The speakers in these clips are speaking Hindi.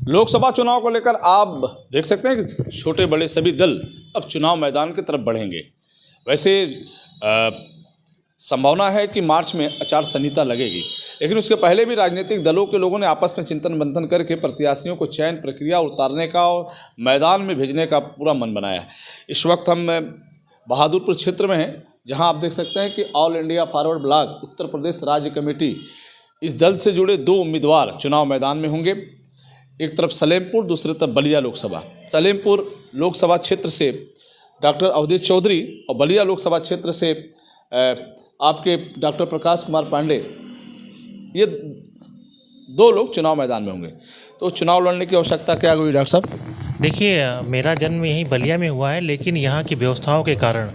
लोकसभा चुनाव को लेकर आप देख सकते हैं कि छोटे बड़े सभी दल अब चुनाव मैदान की तरफ बढ़ेंगे। वैसे संभावना है कि मार्च में आचार संहिता लगेगी, लेकिन उसके पहले भी राजनीतिक दलों के लोगों ने आपस में चिंतन मंथन करके प्रत्याशियों को चयन प्रक्रिया उतारने का और मैदान में भेजने का पूरा मन बनाया है। इस वक्त हम बहादुरपुर क्षेत्र में हैं, जहां आप देख सकते हैं कि all India forward block Uttar Pradesh राज्य कमेटी इस दल से जुड़े 2 उम्मीदवार चुनाव मैदान में होंगे। एक तरफ सलेमपुर, दूसरी तरफ बलिया लोकसभा। सलेमपुर लोकसभा क्षेत्र से डॉक्टर अवधेश चौधरी और बलिया लोकसभा क्षेत्र से आपके डॉक्टर प्रकाश कुमार पांडे, ये 2 लोग चुनाव मैदान में होंगे। तो चुनाव लड़ने की आवश्यकता क्या हुई डॉक्टर साहब? देखिए, मेरा जन्म यहीं बलिया में हुआ है, लेकिन यहाँ की व्यवस्थाओं के कारण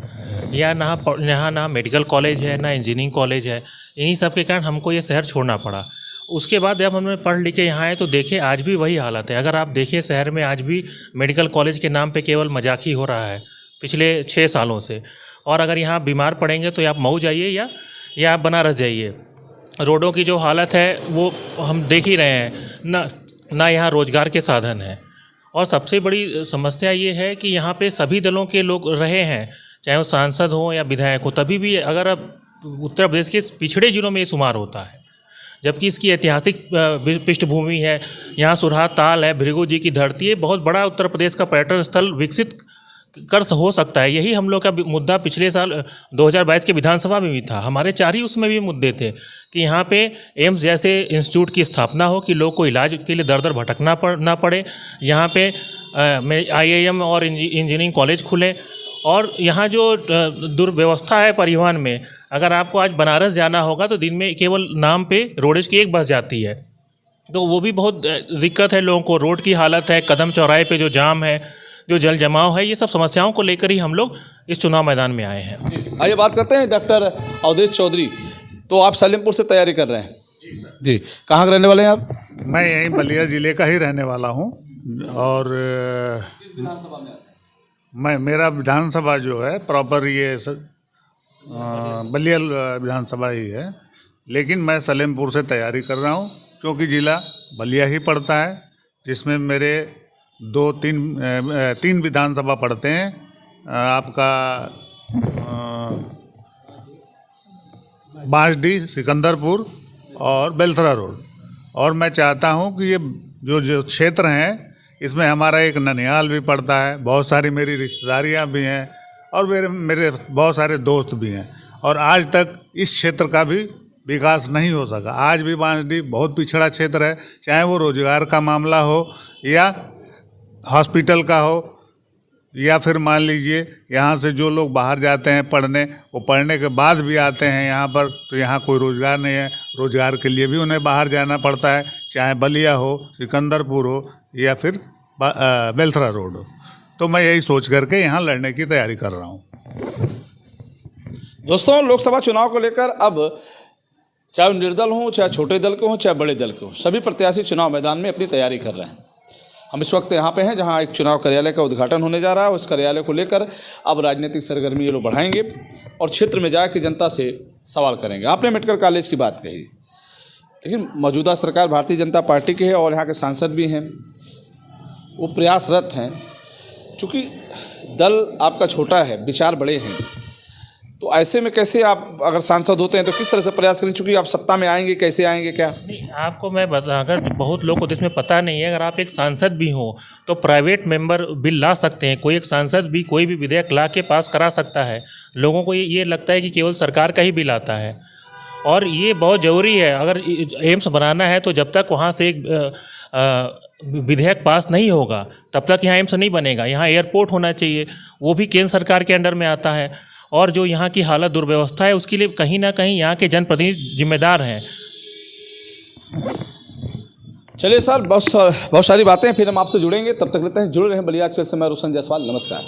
यहाँ ना मेडिकल कॉलेज है, ना इंजीनियरिंग कॉलेज है। इन्हीं सब के कारण हमको ये शहर छोड़ना पड़ा। उसके बाद जब हमने पढ़ लिख के यहाँ आए तो देखे आज भी वही हालत है। अगर आप देखिए, शहर में आज भी मेडिकल कॉलेज के नाम पे केवल मजाक ही हो रहा है पिछले 6 सालों से। और अगर यहाँ बीमार पड़ेंगे तो आप मऊ जाइए या आप बनारस जाइए। रोडों की जो हालत है वो हम देख ही रहे हैं, ना यहाँ रोजगार के साधन हैं। और सबसे बड़ी समस्या ये है कि यहाँ पे सभी दलों के लोग रहे हैं, चाहे वो सांसद हो या विधायक हो। तभी भी अगर अब उत्तर प्रदेश के पिछड़े जिलों में ये शुमार होता है, जबकि इसकी ऐतिहासिक पृष्ठभूमि है। यहाँ सुरहा ताल है, भृगु जी की धरती है। बहुत बड़ा उत्तर प्रदेश का पर्यटन स्थल विकसित कर हो सकता है। यही हम लोग का मुद्दा पिछले साल 2022 के विधानसभा में भी था। हमारे 4 ही उसमें भी मुद्दे थे कि यहाँ पे एम्स जैसे इंस्टीट्यूट की स्थापना हो कि लोग को इलाज के लिए दर दर भटकना ना पड़े। यहाँ पे IIM और इंजीनियरिंग कॉलेज खुले। और यहाँ जो दुर्व्यवस्था है परिवहन में, अगर आपको आज बनारस जाना होगा तो दिन में केवल नाम पे रोडेज की एक बस जाती है, तो वो भी बहुत दिक्कत है लोगों को। रोड की हालत है, कदम चौराहे पे जो जाम है, जो जल जमाव है, ये सब समस्याओं को लेकर ही हम लोग इस चुनाव मैदान में आए हैं। आइए बात करते हैं डॉक्टर अवधेश चौधरी। तो आप सलेमपुर से तैयारी कर रहे हैं? जी। कहाँ के रहने वाले हैं आप? मैं यहीं बलिया ज़िले का ही रहने वाला हूँ। और मेरा विधानसभा जो है प्रॉपर ये बलिया विधानसभा ही है, लेकिन मैं सलेमपुर से तैयारी कर रहा हूँ क्योंकि ज़िला बलिया ही पड़ता है, जिसमें मेरे 3 विधानसभा पड़ते हैं। आपका बांसडीह, सिकंदरपुर और बेलसरा रोड। और मैं चाहता हूँ कि ये जो क्षेत्र हैं, इसमें हमारा एक ननिहाल भी पड़ता है। बहुत सारी मेरी रिश्तेदारियाँ भी हैं और मेरे बहुत सारे दोस्त भी हैं। और आज तक इस क्षेत्र का भी विकास नहीं हो सका। आज भी बांसडीह बहुत पिछड़ा क्षेत्र है, चाहे वो रोजगार का मामला हो या हॉस्पिटल का हो, या फिर मान लीजिए यहाँ से जो लोग बाहर जाते हैं पढ़ने, वो पढ़ने के बाद भी आते हैं यहाँ पर, तो यहाँ कोई रोज़गार नहीं है। रोज़गार के लिए भी उन्हें बाहर जाना पड़ता है, चाहे बलिया हो, सिकंदरपुर हो या फिर बेलसरा रोड हो। तो मैं यही सोच करके यहाँ लड़ने की तैयारी कर रहा हूँ। दोस्तों, लोकसभा चुनाव को लेकर अब चाहे निर्दल हों, चाहे छोटे दल के हों, चाहे बड़े दल के हों, सभी प्रत्याशी चुनाव मैदान में अपनी तैयारी कर रहे हैं। हम इस वक्त यहाँ पे हैं जहाँ एक चुनाव कार्यालय का उद्घाटन होने जा रहा है। उस कार्यालय को लेकर अब राजनीतिक सरगर्मी ये लोग बढ़ाएंगे और क्षेत्र में जाकर जनता से सवाल करेंगे। आपने मेडिकल कॉलेज की बात कही, लेकिन मौजूदा सरकार भारतीय जनता पार्टी की है और यहाँ के सांसद भी हैं, वो प्रयासरत हैं। चूँकि दल आपका छोटा है, विचार बड़े हैं, तो ऐसे में कैसे आप अगर सांसद होते हैं तो किस तरह से प्रयास करें? चूँकि आप सत्ता में आएंगे, कैसे आएंगे क्या? नहीं, आपको मैं अगर बहुत लोगों को इसमें पता नहीं है, अगर आप एक सांसद भी हो तो प्राइवेट मेंबर बिल ला सकते हैं। कोई एक सांसद भी कोई भी विधेयक ला के पास करा सकता है। लोगों को ये लगता है कि केवल सरकार का ही बिल आता है, और ये बहुत ज़रूरी है। अगर एम्स बनाना है तो जब तक वहाँ से एक विधेयक पास नहीं होगा तब तक यहाँ एम्स नहीं बनेगा। यहाँ एयरपोर्ट होना चाहिए, वो भी केंद्र सरकार के अंडर में आता है। और जो यहाँ की हालत दुर्व्यवस्था है, उसके लिए कहीं ना कहीं यहाँ के जनप्रतिनिधि जिम्मेदार हैं। चलिए सर, बहुत सारी बातें फिर हम आपसे जुड़ेंगे। तब तक लेते हैं जुड़े रहें बलिया से। मैं रोशन जायसवाल, नमस्कार।